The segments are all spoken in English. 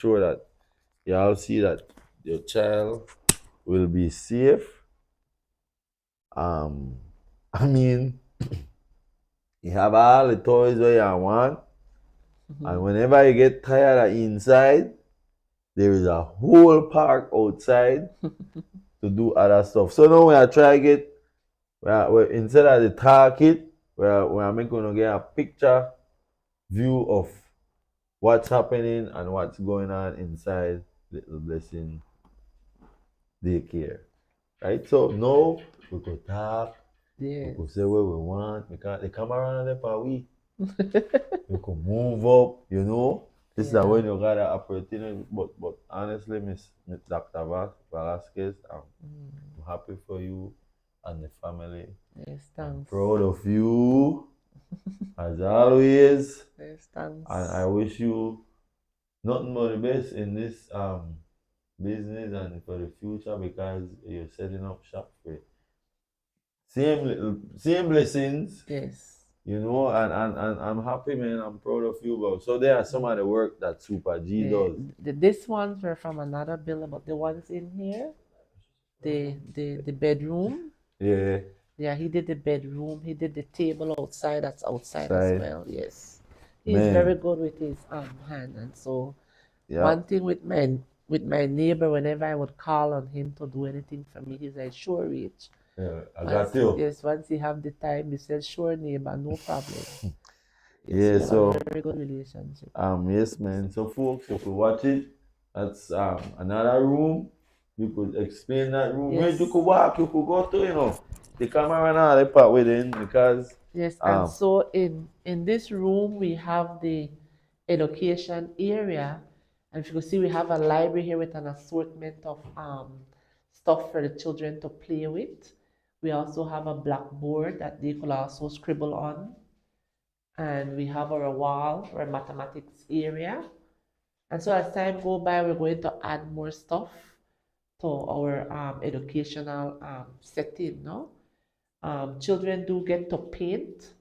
sure that you all see that your child will be safe. Um, I mean, you have all the toys where you want, and whenever you get tired of inside, there is a whole park outside to do other stuff. So now we are trying to get, instead of the target, we are making to get a picture view of what's happening and what's going on inside Little Blessing Daycare. Right? So now we could talk, we could say what we want, because the camera on there for we. You could move up, you know. This is when you got an opportunity. But honestly, Miss Dr. Velasquez, I'm happy for you and the family. Yes, I'm thanks. proud of you, as always. Yes, thanks. And I wish you nothing but the best in this business and for the future, because you're setting up shop for it. Same blessings. Yes. You know, and I'm happy, man. I'm proud of you, bro. So there are some of the work that Super G does. These ones were from another building, but the ones in here, the bedroom. Yeah. Yeah, he did the bedroom. He did the table outside. That's outside as Side. well. Yes, he's Man. very good with his hand. And so, Yeah. one thing with my neighbor, whenever I would call on him to do anything for me, he said, "Sure, Rich." Yeah, I got you. Yes, once he have the time, he said, "Sure, neighbor, no problem." Yeah, we have so a very good relationship. yes, man. So folks, if you watch it, that's another room. You could explain that room. Where Yes. you could walk, you could go to, you know. The camera now they part within, because Yes, and so in this room we have the education area, and if you can see, we have a library here with an assortment of stuff for the children to play with. We also have a blackboard that they could also scribble on, and we have our wall, our mathematics area. And so as time go by, we're going to add more stuff to our educational setting. No, children do get to paint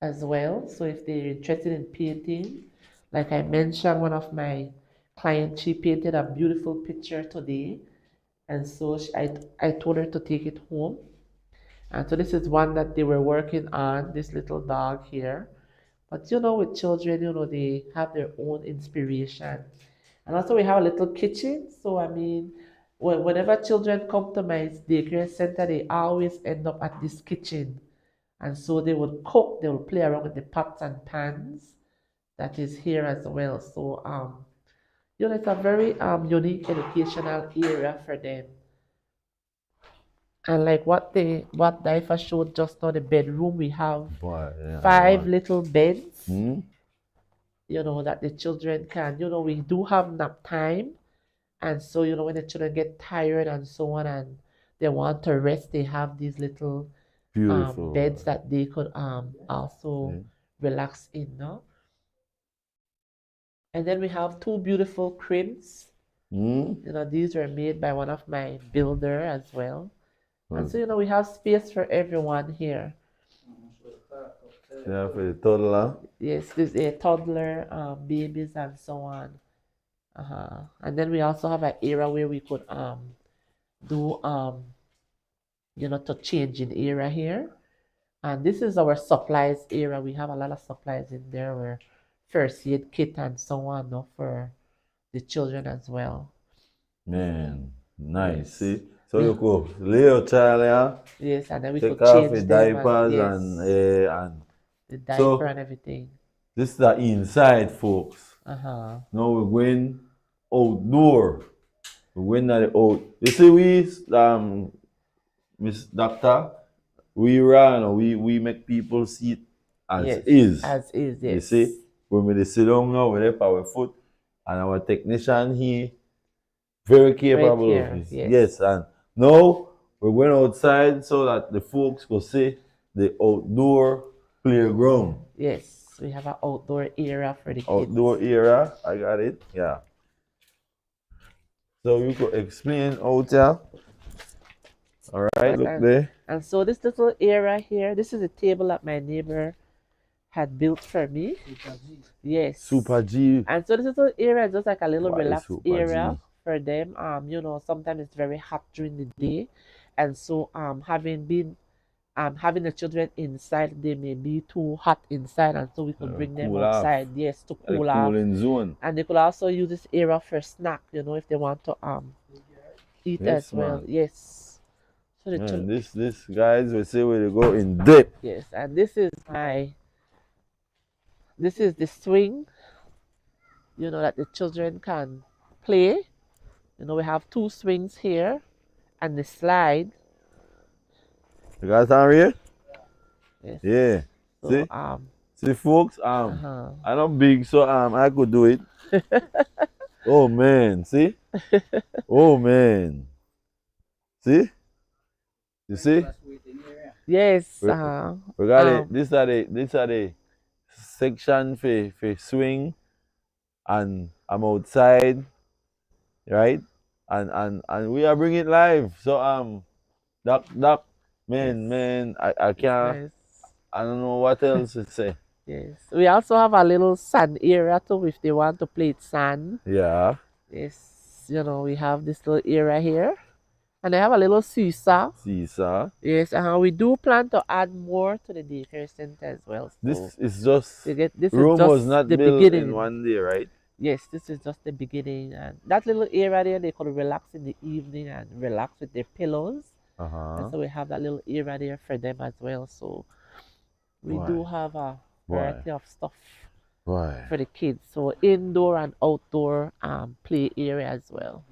as well. So if they're interested in painting, like I mentioned, one of my clients, she painted a beautiful picture today. And so I told her to take it home. And so this is one that they were working on, this little dog here. But you know, with children, you know, they have their own inspiration. And also we have a little kitchen. So I mean, whenever children come to my daycare center, they always end up at this kitchen. And so they would cook, they would play around with the pots and pans that is here as well. So you know, it's a very unique educational area for them. And like what DYFA showed just now, the bedroom, we have five little beds, you know, that the children can, you know, we do have nap time. And so, you know, when the children get tired and so on and they want to rest, they have these little beds that they could also relax in, no? And then we have two beautiful cribs. You know, these were made by one of my builder as well. And so, you know, we have space for everyone here. Yeah, for the toddler. Yes, there's a toddler, babies and so on. And then we also have an area where we could do you know, to change in area here. And this is our supplies area. We have a lot of supplies in there, where first aid kit and so on, no, for the children as well. Man, nice. See? So you could lay your child here. Yes, and then we take could off change the them diapers and the diaper so and everything. This is the inside, folks. Now we're going outdoor. We're going to the out. You see, Miss Doctor, we make people see it as is. As is, yes. You see, when we sit down now, we have our foot, and our technician here, very capable of this. Yes, and now we're going outside so that the folks will see the outdoor playground. Yes, we have an outdoor area for the kids. Outdoor area, I got it. Yeah. So you could explain out there. All right, look there. And so this little area here, this is a table that my neighbor had built for me. Yes. Super G. And so this little area is just like a little What is relaxed Super area G? for them. You know, sometimes it's very hot during the day, and so having the children inside, they may be too hot inside, and so we could bring them Cool off. outside, yes, to The cool off. cooling zone. And they could also use this area for snack, you know, if they want to eat Yes, as well. man. Yes. So the Man, children, this guys we say where they go in depth. yes, and this is the swing, you know, that the children can play. You know, we have 2 swings here and the slide. You guys are here? Yes. Yeah. So See folks, uh-huh. I'm not big, so I could do it. Oh man, see? Oh man. See? You see? Yes. We got it. These are the section for swing, and I'm outside, right? And we are bringing it live. So that man, I can't. Nice. I don't know what else to say. Yes. We also have a little sand area too if they want to play sand. Yeah. Yes. You know, we have this little area here. And I have a little seesaw. Seesaw. Yes, and we do plan to add more to the daycare center as well. So This is just this room is just was not the built beginning. in one day, right? Yes, this is just the beginning. And that little area there, they could relax in the evening and relax with their pillows. And so we have that little area there for them as well. So we do have a variety of stuff for the kids. So indoor and outdoor play area as well.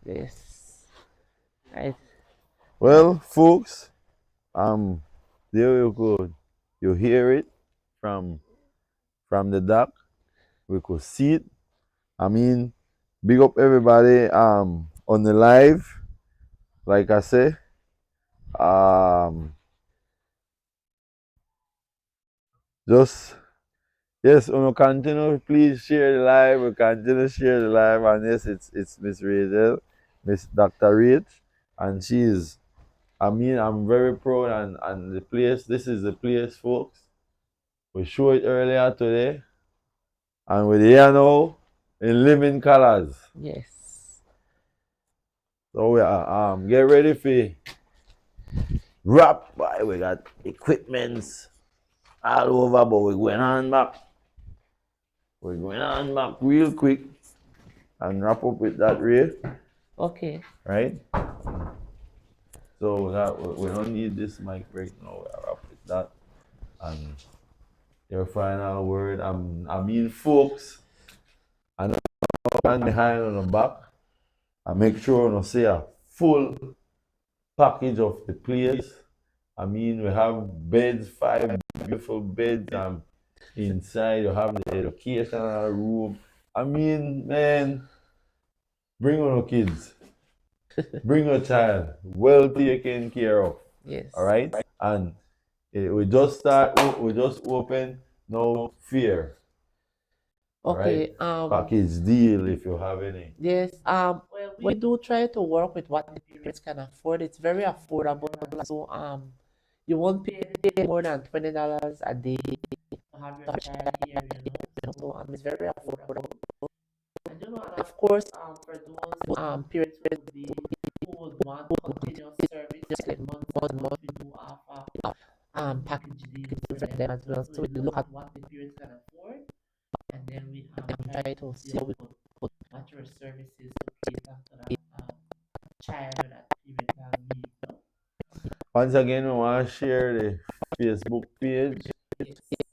Yes. Right. Well, folks, there you go. You hear it from the dock. We could see it. I mean, big up everybody on the live. Like I say, just yes, we continue. Please share the live. We continue to share the live, and yes, it's Miss Rachel, Miss Dr. Rach, and she's. I mean, I'm very proud, and the place. This is the place, folks. We showed it earlier today, and we're here now in living colors. Yes. So we are get ready for wrap. We got equipments all over, but we're going on back. We're going on back real quick and wrap up with that Ray. Okay. Right? So we don't need this mic break now. We'll wrap with that. And your final word, I mean folks, and I'm behind on the back. I make sure to see a full package of the place. I mean, we have beds, 5 beautiful beds. Inside you have the educational room. I mean, man, bring on your kids, bring your child, well taken care of. Yes. All right, and we just open, no fear. Okay. Right? Package deal if you have any. Yes. Well, we do try to work with what the parents can afford. It's very affordable. So you won't pay more than $20 a day to have your child here. You know. So it's very affordable. And you know, and of course, for those parents who would want continuous service, just like month, we do offer package deals for them as well. So we look at what the parents can afford. And then we try to see how we could put natural services to cater to that child or that parent can need. You know? Once again, we want to share the Facebook page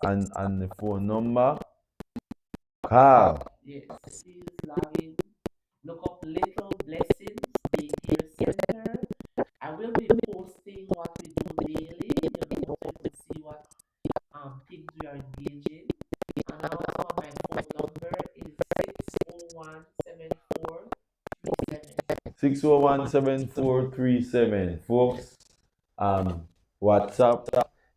and the phone number. Call. Yes, please log in. Look up Little Blessings Daycare Center. I will be posting what we do daily. You know, so you can see what things we are engaging. And also my phone number is 601-7437. 601-7437. Folks, WhatsApp.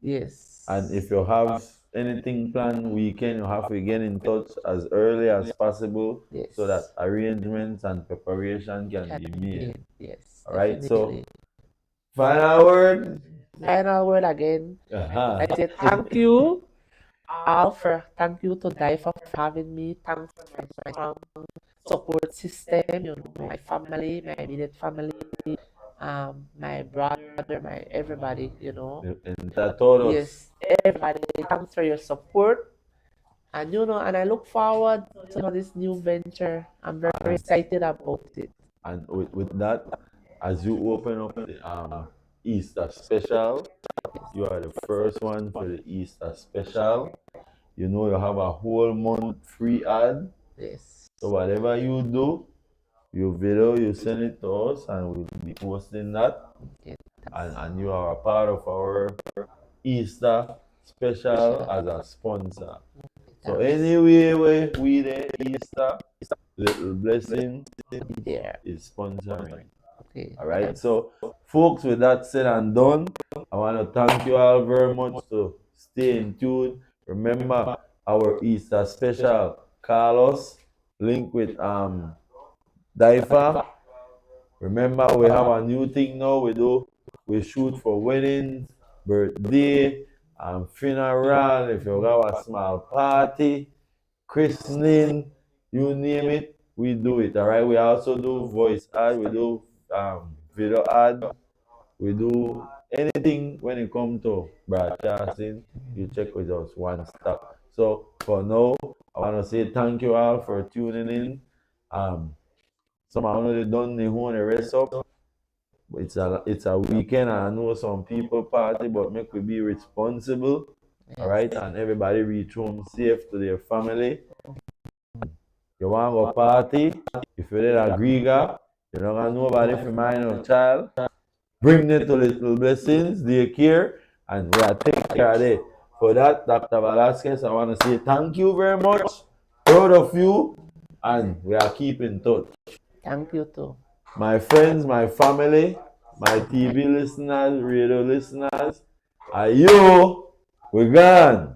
Yes. And if you have anything planned weekend, you have to get in touch as early as possible. Yes. So that arrangements and preparation can be made. Yes. All right. Definitely. So, final word. Final word again. I say thank you Thank you to DYFA for having me. Thanks for my support system, my family, my immediate family, my brother, my everybody. And that told us. Yes, everybody. Thanks for your support. And I look forward to this new venture. I'm very excited about it. And with that, as you open up the Easter special, you are the first one for the Easter special. You know you have a whole month free ad. Yes. So whatever you do, your video, you send it to us and we'll be posting that. Yes. And you are a part of our Easter special as a sponsor. So anyway, we the Easter Little Blessing there is sponsoring. Okay. All right. So, folks, with that said and done, I want to thank you all very much to stay in tune. Remember our Easter special. Call us. Link with DYFA. Remember, we have a new thing now. We shoot for weddings, birthday, funeral. If you have a small party, christening, you name it, we do it. All right. We also do voice ad. We do video ad. We do anything when it comes to broadcasting. You check with us one stop. So for now, I want to say thank you all for tuning in. Some of you done the whole rest up. It's a weekend, and I know some people party, but make we be responsible. All right, and everybody reach home safe to their family. You want to go party? If you did agree, you're not gonna nobody for mind of child. Bring them to Little Blessings, daycare, and we are take care of it. For that, Dr. Velasquez, I want to say thank you very much. Proud of you, and we are keeping touch. Thank you too. My friends, my family, my TV listeners, radio listeners, are you? We're gone.